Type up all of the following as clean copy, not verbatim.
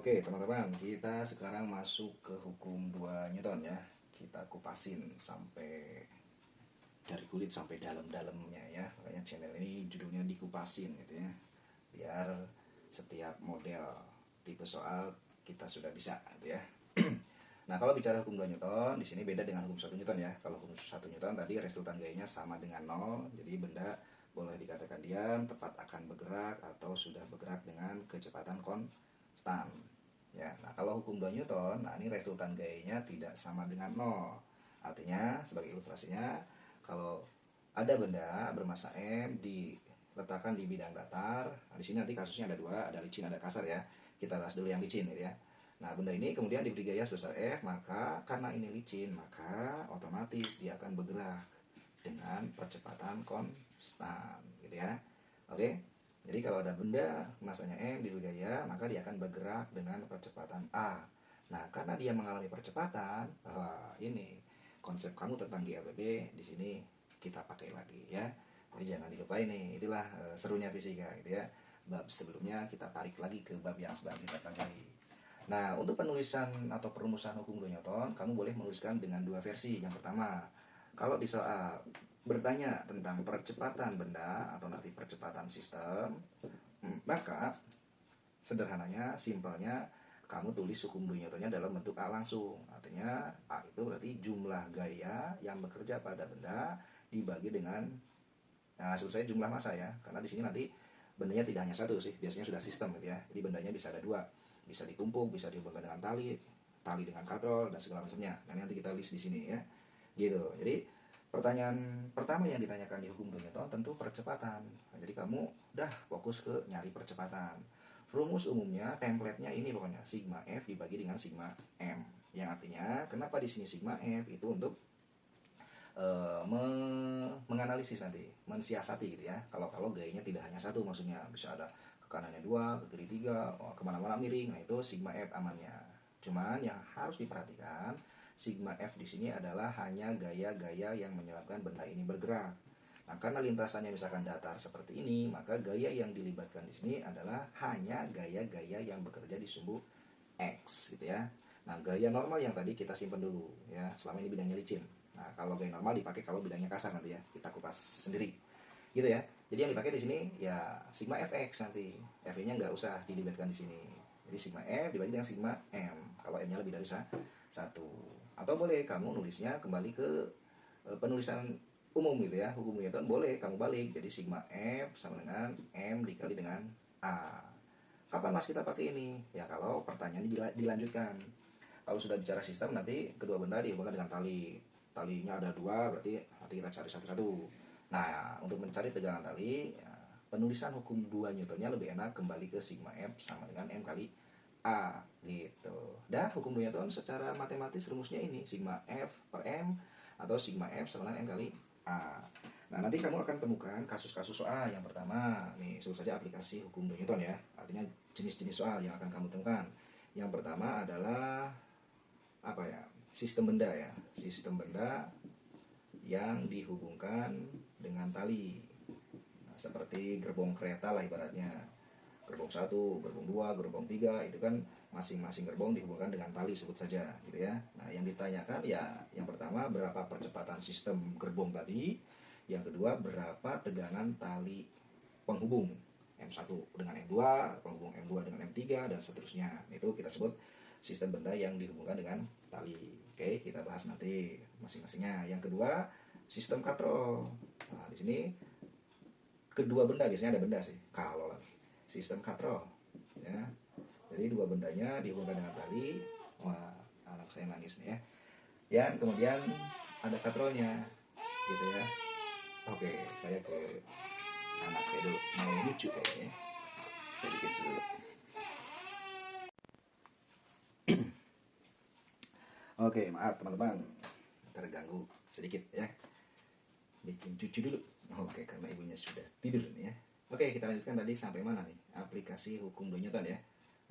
Oke, teman-teman, kita sekarang masuk ke hukum 2 Newton ya. Kita kupasin sampai dari kulit sampai dalam-dalamnya ya. Makanya channel ini judulnya dikupasin gitu ya. Biar setiap model tipe soal kita sudah bisa gitu ya. Nah, kalau bicara hukum 2 Newton, di sini beda dengan hukum 1 Newton ya. Kalau hukum 1 Newton tadi resultan gayanya sama dengan 0, jadi benda boleh dikatakan diam, tepat akan bergerak atau sudah bergerak dengan kecepatan konstan. Ya, nah kalau hukum 2 Newton, nah ini resultan gayanya tidak sama dengan 0. Artinya, sebagai ilustrasinya, kalau ada benda bermasa M diletakkan di bidang datar, nah di sini nanti kasusnya ada dua, ada licin, ada kasar ya. Kita bahas dulu yang licin gitu ya. Nah, benda ini kemudian diberi gaya sebesar F, maka karena ini licin, maka otomatis dia akan bergerak dengan percepatan konstan, gitu ya. Oke, jadi kalau ada benda masanya M diberi gaya, maka dia akan bergerak dengan percepatan A. Nah, karena dia mengalami percepatan, ini konsep kamu tentang GLBB di sini kita pakai lagi ya. Jadi jangan dilupain nih, itulah serunya fisika gitu ya. Bab sebelumnya kita tarik lagi ke bab yang sedang kita pelajari. Nah, untuk penulisan atau perumusan hukum 2 Newton, kamu boleh menuliskan dengan dua versi. Yang pertama, kalau di soal bertanya tentang percepatan benda atau nanti percepatan sistem, maka sederhananya, simpelnya, kamu tulis hukum 2 Newtonnya dalam bentuk A langsung. Artinya, A itu berarti jumlah gaya yang bekerja pada benda dibagi dengan, nah maksud saya jumlah massa ya, karena di sini nanti bendanya tidak hanya satu sih, biasanya sudah sistem gitu ya. Jadi bendanya bisa ada dua, bisa ditumpuk, bisa dihubungkan dengan tali dengan katrol dan segala macamnya. Nah, nanti kita list di sini ya. Gitu. Jadi pertanyaan pertama yang ditanyakan di hukum 2 Newton tentu percepatan. Nah, jadi kamu udah fokus ke nyari percepatan. Rumus umumnya, template-nya ini pokoknya sigma F dibagi dengan sigma M. Yang artinya, kenapa di sini sigma F itu untuk menganalisis nanti, mensiasati gitu ya. Kalau gayanya tidak hanya satu, maksudnya bisa ada ke kanannya 2, ke kiri 3, kemana-mana miring. Nah, itu sigma F amannya. Cuman yang harus diperhatikan, sigma F di sini adalah hanya gaya-gaya yang menyebabkan benda ini bergerak. Nah, karena lintasannya misalkan datar seperti ini, maka gaya yang dilibatkan di sini adalah hanya gaya-gaya yang bekerja di sumbu X gitu ya. Nah, gaya normal yang tadi kita simpan dulu ya, selama ini bidangnya licin. Nah, kalau gaya normal dipakai kalau bidangnya kasar nanti ya, kita kupas sendiri. Gitu ya. Jadi yang dipakai di sini ya sigma fx nanti. F-nya nggak usah dilibatkan di sini. Jadi sigma F dibagi dengan sigma M. Kalau M-nya lebih dari satu. Atau boleh kamu nulisnya kembali ke penulisan umum gitu ya, hukum Newton boleh kamu balik. Jadi sigma F sama dengan M dikali dengan A. Kapan mas kita pakai ini? Ya kalau pertanyaannya dilanjutkan. Kalau sudah bicara sistem, nanti kedua benda dihubungkan dengan tali. Talinya ada dua, berarti nanti kita cari satu-satu. Nah, untuk mencari tegangan tali, ya, penulisan hukum 2 Newtonnya lebih enak kembali ke sigma F sama dengan M kali A gitu. Dan hukum 2 Newton secara matematis rumusnya ini, sigma F per M atau sigma F sama dengan M kali A. Nah, nanti kamu akan temukan kasus-kasus soal. Yang pertama, nih sebut saja aplikasi hukum 2 Newton ya. Artinya jenis-jenis soal yang akan kamu temukan. Yang pertama adalah apa ya? Sistem benda ya. Sistem benda yang dihubungkan dengan tali. Nah, seperti gerbong kereta lah ibaratnya. Gerbong 1, gerbong 2, gerbong 3 itu kan masing-masing gerbong dihubungkan dengan tali sebut saja gitu ya. Nah, yang ditanyakan ya yang pertama berapa percepatan sistem gerbong tadi, yang kedua berapa tegangan tali penghubung M1 dengan M2, penghubung M2 dengan M3 dan seterusnya. Itu kita sebut sistem benda yang dihubungkan dengan tali. Oke, kita bahas nanti masing-masingnya. Yang kedua, sistem katrol. Nah, di sini kedua benda, biasanya ada benda sih. Kalau lagi sistem katrol ya. Jadi dua bendanya dihubungkan dengan tali. Wah, anak saya nangis nih ya. Dan kemudian ada katrolnya gitu ya. Oke, saya ke anak saya dulu. Mau lucu kayaknya. Saya bikin dulu. Oke, maaf teman-teman, terganggu sedikit ya. Bikin cucu dulu. Oke, karena ibunya sudah tidur nih ya. Oke, kita lanjutkan tadi sampai mana nih? Aplikasi hukum 2 Newton ya.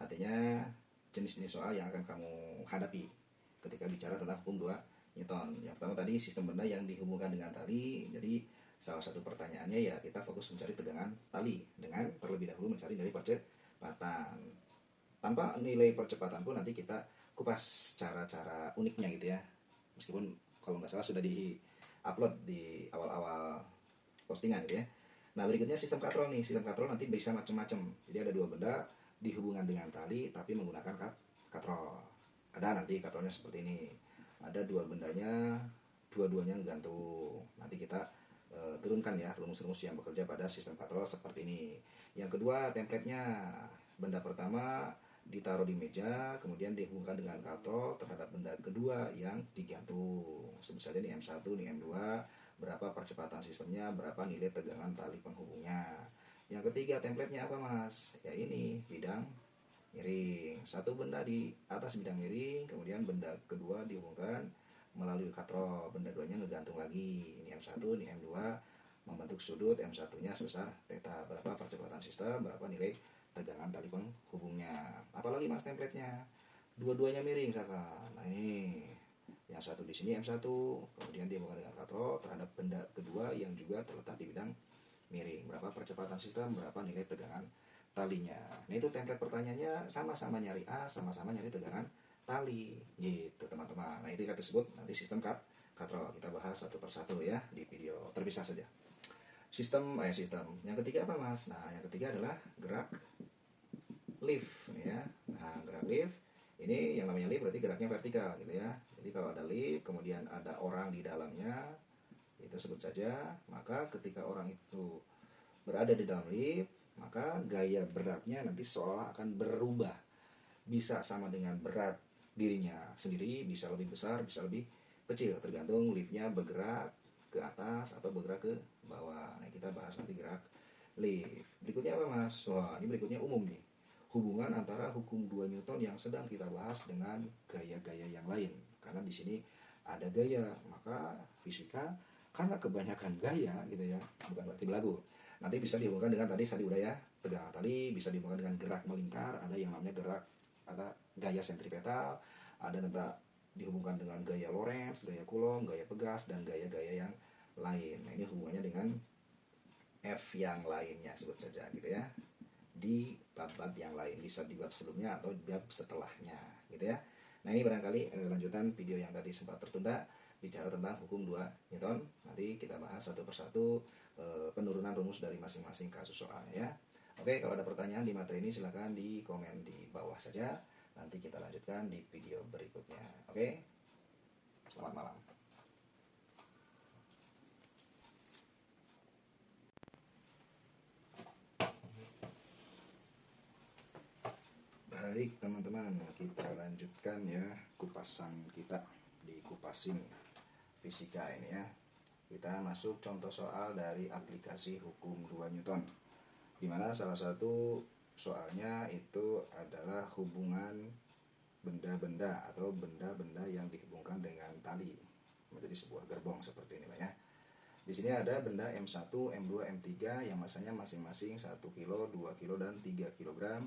Artinya jenis-jenis soal yang akan kamu hadapi ketika bicara tentang hukum 2 Newton. Yang pertama tadi sistem benda yang dihubungkan dengan tali. Jadi salah satu pertanyaannya ya kita fokus mencari tegangan tali dengan terlebih dahulu mencari dari percepatan. Tanpa nilai percepatan pun nanti kita kupas cara-cara uniknya gitu ya. Meskipun kalau nggak salah sudah di-upload di awal-awal postingan gitu ya. Nah, berikutnya sistem katrol nih. Sistem katrol nanti bisa macam-macam. Jadi ada dua benda dihubungkan dengan tali tapi menggunakan katrol. Ada nanti katrolnya seperti ini. Ada dua bendanya, dua-duanya gantung. Nanti kita turunkan ya rumus-rumus yang bekerja pada sistem katrol seperti ini. Yang kedua, template-nya. Benda pertama ditaruh di meja, kemudian dihubungkan dengan katrol terhadap benda kedua yang digantung. Sebut saja ini M1, ini M2, berapa percepatan sistemnya, berapa nilai tegangan tali penghubungnya. Yang ketiga, template-nya apa mas? Ya ini, bidang miring. Satu benda di atas bidang miring, kemudian benda kedua dihubungkan melalui katrol. Benda duanya ngegantung lagi. Ini M1, ini M2, membentuk sudut. M1-nya sebesar theta. Berapa percepatan sistem, berapa nilai tegangan tali penghubungnya. Apalagi mas template-nya? Dua-duanya miring misalkan. Nah ini, yang satu di sini M1, kemudian dihubungkan dengan katrol terhadap benda kedua yang juga terletak di bidang miring. Berapa percepatan sistem, berapa nilai tegangan talinya. Nah itu template pertanyaannya, sama-sama nyari A, sama-sama nyari tegangan tali gitu teman-teman. Nah itu kita sebut nanti sistem katrol. Kita bahas satu persatu ya di video terpisah saja. Sistem yang ketiga apa mas? Nah yang ketiga adalah gerak lift ya. Nah gerak lift ini, yang namanya lift berarti geraknya vertikal gitu ya. Jadi kalau ada lift kemudian ada orang di dalamnya, itu sebut saja, maka ketika orang itu berada di dalam lift, maka gaya beratnya nanti seolah akan berubah. Bisa sama dengan berat dirinya sendiri, bisa lebih besar, bisa lebih kecil, tergantung liftnya bergerak ke atas atau bergerak ke bawah. Nah kita bahas nanti gerak lift. Berikutnya apa mas? Wah ini berikutnya umum nih. Hubungan antara hukum 2 Newton yang sedang kita bahas dengan gaya-gaya yang lain. Karena di sini ada gaya, maka fisika karena kebanyakan gaya gitu ya, bukan berarti belagu. Nanti bisa dihubungkan dengan tadi udah ya, tegangan tali, bisa dihubungkan dengan gerak melingkar, ada yang namanya gerak, ada gaya sentripetal, ada nanti dihubungkan dengan gaya Lorentz, gaya Coulomb, gaya Pegas, dan gaya-gaya yang lain. Nah ini hubungannya dengan F yang lainnya sebut saja gitu ya, di bab-bab yang lain, bisa di bab sebelumnya atau di bab setelahnya gitu ya. Nah ini barangkali lanjutan video yang tadi sempat tertunda, bicara tentang hukum 2 Newton. Nanti kita bahas satu persatu penurunan rumus dari masing-masing kasus soalnya ya. Oke, kalau ada pertanyaan di materi ini silahkan di komen di bawah saja. Nanti kita lanjutkan di video berikutnya. Oke, selamat malam. Baik teman-teman, kita lanjutkan ya kupasan kita di Kupasin Fisika ini ya. Kita masuk contoh soal dari aplikasi hukum 2 Newton, dimana salah satu soalnya itu adalah hubungan benda-benda atau benda-benda yang dihubungkan dengan tali menjadi sebuah gerbong seperti ini ya. Di sini ada benda M1, M2, M3 yang masanya masing-masing 1 kilo, 2 kilo, dan 3 kg,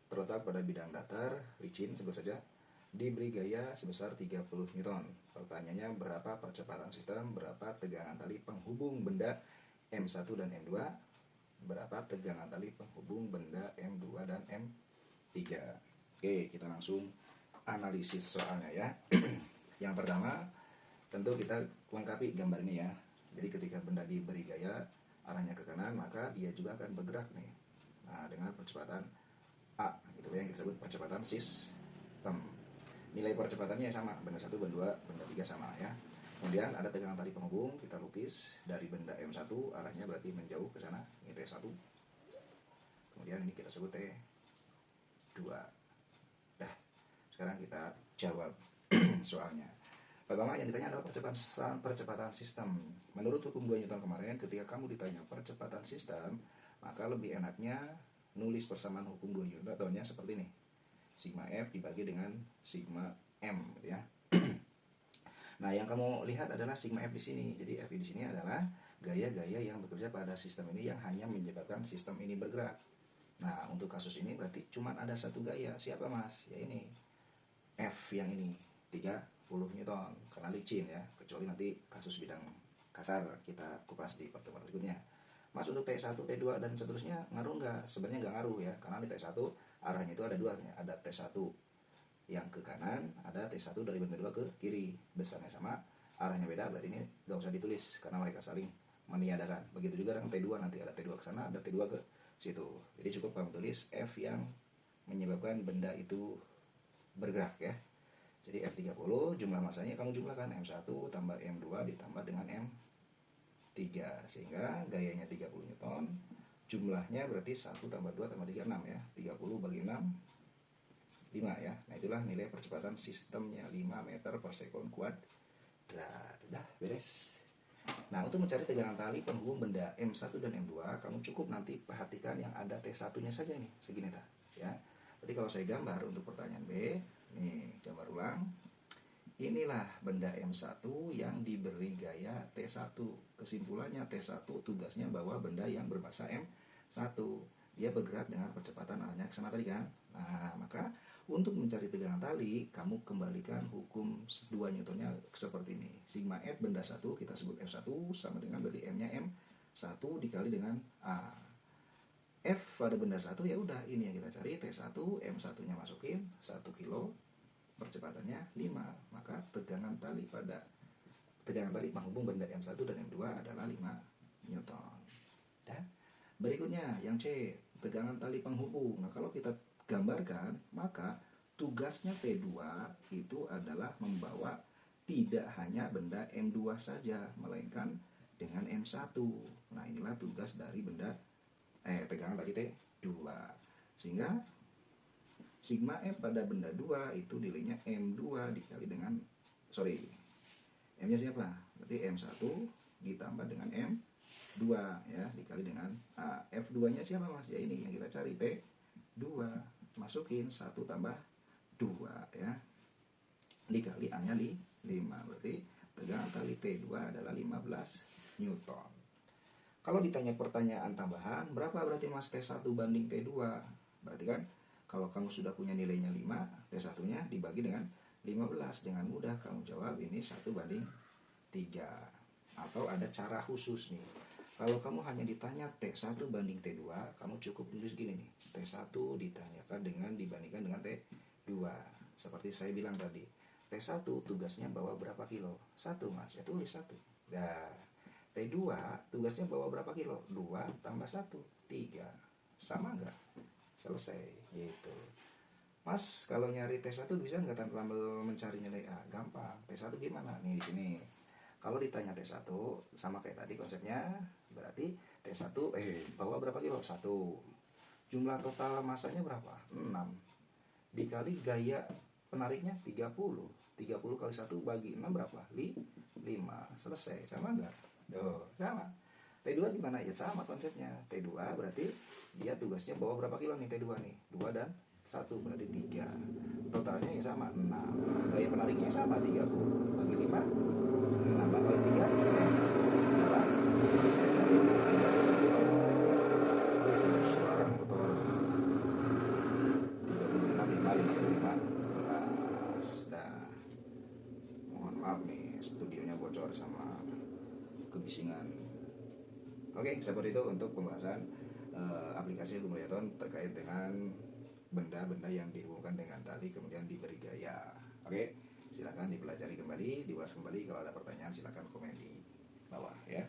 terletak pada bidang datar, licin sebut saja, diberi gaya sebesar 30 Newton. Pertanyaannya, berapa percepatan sistem, berapa tegangan tali penghubung benda M1 dan M2, berapa tegangan tali penghubung benda M2 dan M3. Oke, kita langsung analisis soalnya ya. Yang pertama, tentu kita lengkapi gambar ini ya. Jadi ketika benda diberi gaya arahnya ke kanan, maka dia juga akan bergerak nih. Nah, dengan percepatan A, itu yang kita sebut percepatan sistem. Nilai percepatannya sama, benda 1, benda 2, benda 3 sama ya. Kemudian ada tegangan tali penghubung, kita lukis dari benda M1, arahnya berarti menjauh ke sana, ini T1. Kemudian ini kita sebut T2. Dah, sekarang kita jawab soalnya. Pertama yang ditanya adalah percepatan sistem. Menurut hukum 2 Newton kemarin, ketika kamu ditanya percepatan sistem, maka lebih enaknya nulis persamaan hukum 2 Newtonnya seperti ini. Sigma F dibagi dengan sigma M gitu ya. Nah, yang kamu lihat adalah sigma F di sini. Jadi F di sini adalah gaya-gaya yang bekerja pada sistem ini yang hanya menyebabkan sistem ini bergerak. Nah, untuk kasus ini berarti cuma ada satu gaya. Siapa mas? Ya ini. F yang ini. 30 Newton. Karena licin ya. Kecuali nanti kasus bidang kasar kita kupas di pertemuan berikutnya. Mas untuk T1, T2 dan seterusnya ngaruh nggak? Sebenarnya nggak ngaruh ya, karena di T1 arahnya itu ada dua, ada T1 yang ke kanan, ada T1 dari benda 2 ke kiri, besarnya sama, arahnya beda, berarti ini nggak usah ditulis karena mereka saling meniadakan. Begitu juga dengan T2, nanti ada T2 ke sana, ada T2 ke situ. Jadi cukup kamu tulis F yang menyebabkan benda itu bergerak ya. Jadi F30 jumlah masanya kamu jumlahkan M1 tambah M2 ditambah dengan M3, sehingga gayanya 30 Newton, jumlahnya berarti 1 tambah 2 tambah 3, 6 ya. 30 bagi 6, 5 ya. Nah itulah nilai percepatan sistemnya, 5 meter per sekon kuadrat. Udah beres. Nah untuk mencari tegangan tali penghubung benda M1 dan M2, kamu cukup nanti perhatikan yang ada T1 nya saja nih, segini ya. Berarti kalau saya gambar untuk pertanyaan B, nih gambar ulang, inilah benda M1 yang diberi gaya T1. Kesimpulannya T1 tugasnya bawa benda yang bermassa M1. Dia bergerak dengan percepatan arahnya ke sana tadi kan. Nah maka untuk mencari tegangan tali, kamu kembalikan hukum 2 Newtonnya seperti ini. Sigma F benda 1, kita sebut F1, sama dengan berarti M-nya M1 dikali dengan A. F pada benda 1 ya udah, ini yang kita cari, T1, M1-nya masukin 1 kilo, percepatannya 5. Maka tegangan tali penghubung benda M1 dan M2 adalah 5 Newton. Dan berikutnya yang C, tegangan tali penghubung. Nah kalau kita gambarkan, maka tugasnya T2 itu adalah membawa tidak hanya benda M2 saja, melainkan dengan M1. Nah inilah tugas dari benda tegangan tali T2. Sehingga sigma F pada benda 2 itu nilainya M2 dikali dengan, M-nya siapa? Berarti M1 ditambah dengan M2 ya, dikali dengan A. F2-nya siapa Mas? Ya ini yang kita cari, T2. Masukin 1 tambah 2 ya, dikali A-nya 5. Berarti tegangan tali T2 adalah 15 Newton. Kalau ditanya pertanyaan tambahan, berapa berarti Mas T1 banding T2? Berarti kan kalau kamu sudah punya nilainya 5, T1-nya dibagi dengan 15, dengan mudah kamu jawab ini 1 banding 3. Atau ada cara khusus nih. Kalau kamu hanya ditanya T1 banding T2, kamu cukup tulis gini nih. T1 ditanyakan dibandingkan dengan T2. Seperti saya bilang tadi, T1 tugasnya bawa berapa kilo? 1 Mas, ya tulis 1. Nah, T2 tugasnya bawa berapa kilo? 2 tambah 1, 3. Sama enggak? Selesai, gitu. Mas, kalau nyari T1 bisa nggak tanpa mencari nilai A? Gampang. T1 gimana? Nih di sini. Kalau ditanya T1, sama kayak tadi konsepnya, berarti T1 bawa berapa kilo? 1. Jumlah total masanya berapa? 6. Dikali gaya penariknya 30. 30 kali 1 bagi 6 berapa? 5. Selesai. Sama enggak? Sama. T2 gimana? Ya sama konsepnya. T2 berarti dia tugasnya bawa berapa kilo nih T2 nih? 2 dan 1 berarti 3. Totalnya ya sama 6. Gaya penariknya sama 30 bagi 5. 6 bagi 3 suara motor 35. Dah. Mohon maaf nih, studionya bocor sama kebisingan. Oke, seperti itu untuk pembahasan aplikasi hukum Newton terkait dengan benda-benda yang dihubungkan dengan tali kemudian diberi gaya. Oke, silakan dipelajari kembali, diulas kembali. Kalau ada pertanyaan silakan komen di bawah ya.